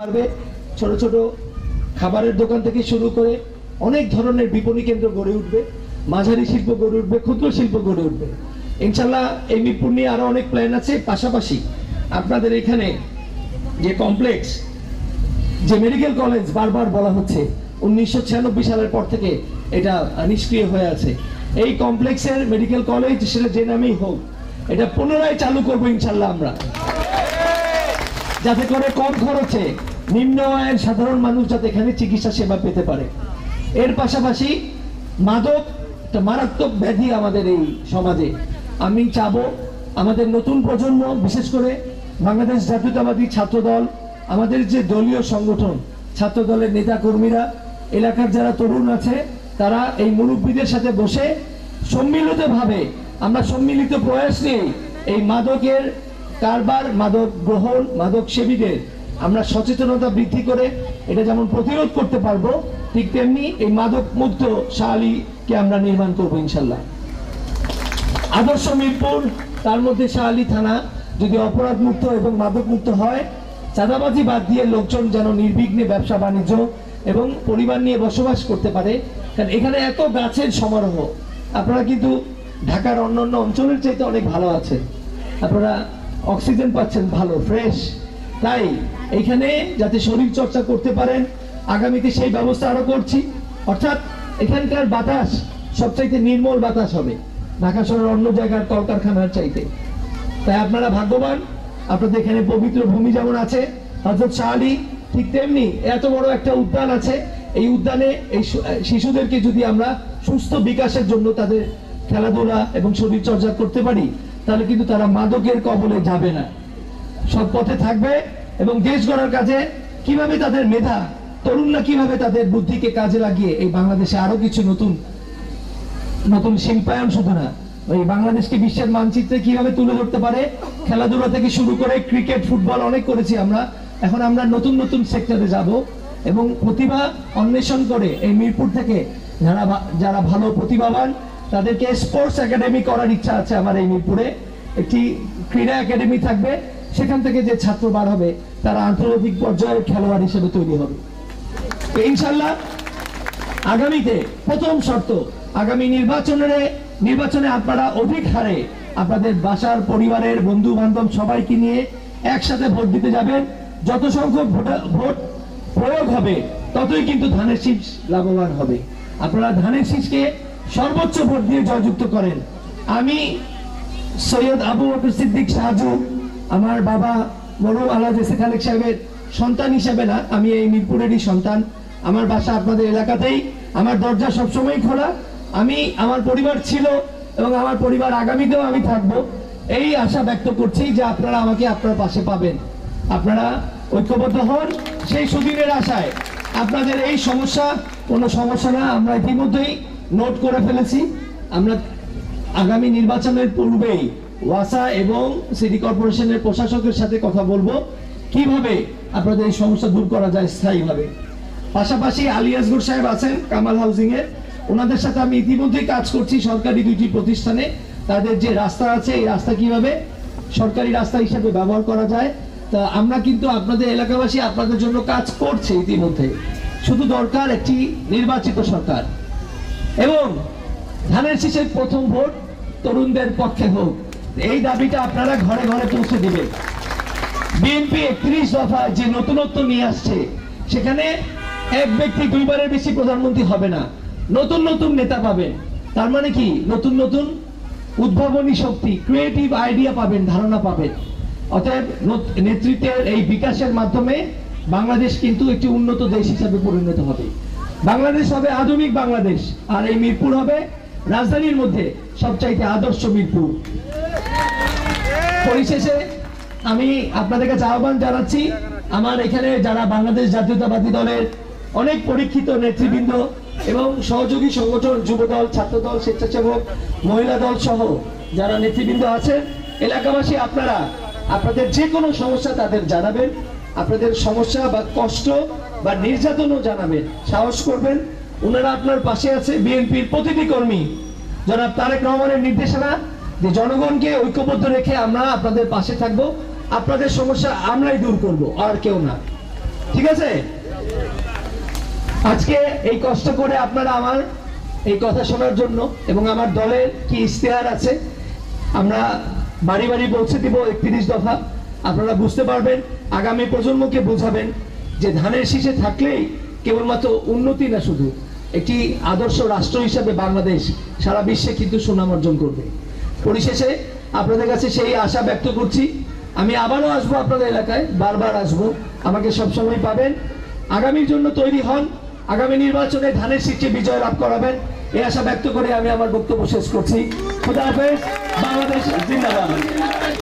পারবে। ছোট ছোট খাবারের দোকান থেকে শুরু করে অনেক ধরনের বিপণী কেন্দ্র গড়ে উঠবে, মাঝারি শিল্প গড়ে উঠবে, ক্ষুদ্র শিল্প গড়ে উঠবে ইনশাল্লাহ। এই মিরপুর নিয়ে আরো অনেক প্ল্যান আছে। পাশাপাশি আপনাদের এখানে যে কমপ্লেক্স, যে মেডিকেল কলেজ বারবার বলা হচ্ছে 1996 সালের পর থেকে এটা নিষ্ক্রিয় হয়ে আছে, এই কমপ্লেক্সের মেডিকেল কলেজ সেটা যে নামেই হোক, এটা পুনরায় চালু করবো ইনশাল্লাহ আমরা, যাতে করে কম খরচে নিম্ন আয়ের সাধারণ মানুষ যাতে এখানে চিকিৎসা সেবা পেতে পারে। এর পাশাপাশি মাদক একটা মারাত্মক ব্যাধি আমাদের এই সমাজে। আমি চাবো আমাদের নতুন প্রজন্ম, বিশেষ করে বাংলাদেশ জাতীয়তাবাদী ছাত্র দল, আমাদের যে দলীয় সংগঠন, ছাত্র দলের নেতা কর্মীরা, এলাকার যারা তরুণ আছে, তারা এই মুরব্বীদের সাথে বসে সম্মিলিতভাবে আমরা সম্মিলিত প্রয়াস নিয়ে এই মাদকের কারবার, মাদক গ্রহণ, মাদক সেবীদের আমরা সচেতনতা বৃদ্ধি করে এটা যেমন প্রতিরোধ করতে পারবো, ঠিক তেমনি এই মাদক মুক্ত শাহালিকে আমরা নির্মাণ করবো ইনশাল্লাহ। আদর্শ মিরপুর, তার মধ্যে শাহালি থানা যদি অপরাধ মুক্ত এবং মাদক মুক্ত হয়, চাঁদাবাজি বাদ দিয়ে লোকজন যেন নির্বিঘ্নে ব্যবসা বাণিজ্য এবং পরিবার নিয়ে বসবাস করতে পারে। কারণ এখানে এত গাছের সমারোহ, আপনারা কিন্তু ঢাকার অন্যান্য অঞ্চলের চাইতে অনেক ভালো আছে, আপনারা অক্সিজেন পাচ্ছেন ভালো, ফ্রেশ। তাই এইখানে যাতে শরীর চর্চা করতে পারেন, আগামীতে সেই ব্যবস্থা আরো করছি। অর্থাৎ এখানকার বাতাস সবচাইতে নির্মল বাতাস হবে ঢাকা শহরের অন্য জায়গার কলকারখানার চাইতে। তাই আপনারা ভাগ্যবান, আপনাদের এখানে পবিত্র ভূমি যেমন আছে হযরত শাহালি, ঠিক তেমনি এত বড় একটা উদ্যান আছে। এই উদ্যানে এই শিশুদেরকে যদি আমরা সুস্থ বিকাশের জন্য তাদের খেলাধুলা এবং শরীর চর্চা করতে পারি, তাহলে কিন্তু তারা মাদকের কবলে যাবে না, সৎ পথে থাকবে এবং দেশ গড়ার কাজে কিভাবে তাদের মেধা, তরুণরা কিভাবে তাদের বুদ্ধিকে কাজে লাগিয়ে এই বাংলাদেশে আরো কিছু নতুন নতুন শিল্পায়ন, শুধু না, ওই বাংলাদেশকে বিশ্বের মানচিত্রে কিভাবে তুলে ধরতে পারে। খেলাধুলা থেকে শুরু করে ক্রিকেট, ফুটবল অনেক করেছি আমরা, এখন আমরা নতুন নতুন সেক্টরে যাব এবং প্রতিভা অন্বেষণ করে এই মিরপুর থেকে যারা ভালো প্রতিভাবান তাদেরকে স্পোর্টস একাডেমি করার ইচ্ছা আছে আমার। এই মিরপুরে একটি ক্রীড়া একাডেমি থাকবে, সেখান থেকে যে ছাত্র বার হবে তারা আন্তর্জাতিক পর্যায়ের খেলোয়াড় হিসেবে তৈরি হবে ইনশাল্লাহ। আগামীতে প্রথম শর্ত, আগামী নির্বাচনে আপনারা অধিক হারে আপনাদের বাসার পরিবারের বন্ধু বান্ধব সবাইকে নিয়ে একসাথে ভোট দিতে যাবেন। যত সংখ্যক ভোট প্রয়োগ হবে ততই কিন্তু ধানের শীষ লাভবান হবে। আপনারা ধানের শীষকে সর্বোচ্চ ভোট দিয়ে জয়যুক্ত করেন। আমি সৈয়দ আবু বকর সিদ্দিক শাহজু, আমার বাবা মরহুম আলহাজ খালেক সাহেবের সন্তান হিসেবে না, আমি এই মিরপুরেরই সন্তান। আমার বাসা আপনাদের এলাকাতেই, আমার দরজা সবসময় খোলা। আমি, আমার পরিবার ছিল এবং আমার পরিবার আগামীতেও আমি থাকবো, এই আশা ব্যক্ত করছি যে আপনারা আমাকে আপনার পাশে পাবেন। আপনারা ঐক্যবদ্ধ হন সেই সুদিনের আশায়। আপনাদের এই সমস্যা কোনো সমস্যা না, আমরা ইতিমধ্যেই নোট করে ফেলেছি। আমরা আগামী নির্বাচনের পূর্বেই ওয়াসা এবং সিটি কর্পোরেশনের প্রশাসকের সাথে কথা বলবো কিভাবে আপনাদের এই সমস্যা দূর করা যায় স্থায়ীভাবে। পাশাপাশি আলী আসগর সাহেব আছেন কামাল হাউজিং এর, ওনাদের সাথে আমি ইতিমধ্যেই কাজ করছি সরকারি দুইটি প্রতিষ্ঠানে। তাদের যে রাস্তা আছে, এই রাস্তা কিভাবে সরকারি রাস্তা হিসেবে ব্যবহার করা যায়, তা আমরা কিন্তু আপনাদের এলাকাবাসী আপনাদের জন্য কাজ করছে ইতিমধ্যে। শুধু দরকার একটি নির্বাচিত সরকার এবং ধানের শীষের প্রথম ভোট তরুণদের পক্ষে হোক, এই দাবিটা আপনারা ঘরে ঘরে পৌঁছে দিবেন। বিএনপি 31 দফায় যে নতুনত্ব নিয়ে আসছে, সেখানে এক ব্যক্তি দুইবারের বেশি প্রধানমন্ত্রী হবে না, নতুন নতুন নেতা পাবেন। তার মানে কি, নতুন নতুন উদ্ভাবনী শক্তি, ক্রিয়েটিভ আইডিয়া পাবেন, ধারণা পাবেন। অতএব নেতৃত্বের এই বিকাশের মাধ্যমে বাংলাদেশ কিন্তু একটি উন্নত দেশ হিসাবে পরিণত হবে। বাংলাদেশ হবে আধুনিক বাংলাদেশ, আর এই মিরপুর হবে রাজধানীর মধ্যে সবচাইতে আদর্শ মিরপুর। পরিশেষে আমি আপনাদের কাছে আহ্বান জানাচ্ছি, আমার এখানে যারা বাংলাদেশ জাতীয়তাবাদী দলের অনেক পরীক্ষিত নেতৃবৃন্দ এবং সহযোগী সংগঠন, যুবদল, ছাত্রদল, স্বেচ্ছাসেবক, মহিলা দল সহ যারা নেতৃবৃন্দ আছেন, এলাকাবাসী আপনারা আপনাদের যে কোনো সমস্যা তাদের জানাবেন। আপনাদের সমস্যা বা কষ্ট বা নির্যাতনও জানাবেন, সাহস করবেন। ওনারা আপনার পাশে আছে। বিএনপির প্রতিটি কর্মী জনাব তারেক রহমানের নির্দেশনা যে জনগণকে ঐক্যবদ্ধ রেখে আমরা আপনাদের পাশে থাকবো, আপনাদের সমস্যা আমরাই দূর করব, আর কেউ না। ঠিক আছে? আজকে এই কষ্ট করে আপনারা আমার এই কথা শোনার জন্য, এবং আমার দলের কি ইশতেহার আছে আমরা বাড়ি বাড়ি পৌঁছে দিব 31 দফা। আপনারা বুঝতে পারবেন, আগামী প্রজন্মকে বোঝাবেন যে ধানের শীষে থাকলেই কেবলমাত্র উন্নতি না, শুধু একটি আদর্শ রাষ্ট্র হিসাবে বাংলাদেশ সারা বিশ্বে কিন্তু সুনাম অর্জন করবে। পরিশেষে আপনাদের কাছে সেই আশা ব্যক্ত করছি, আমি আবারও আসবো আপনাদের এলাকায়, বারবার আসবো, আমাকে সবসময় পাবেন। আগামীর জন্য তৈরি হন, আগামী নির্বাচনে ধানের শীষে বিজয় লাভ করাবেন, এই আশা ব্যক্ত করে আমি আমার বক্তব্য শেষ করছি। খুদা হাফেজ, বাংলাদেশ জিন্দাবাদ।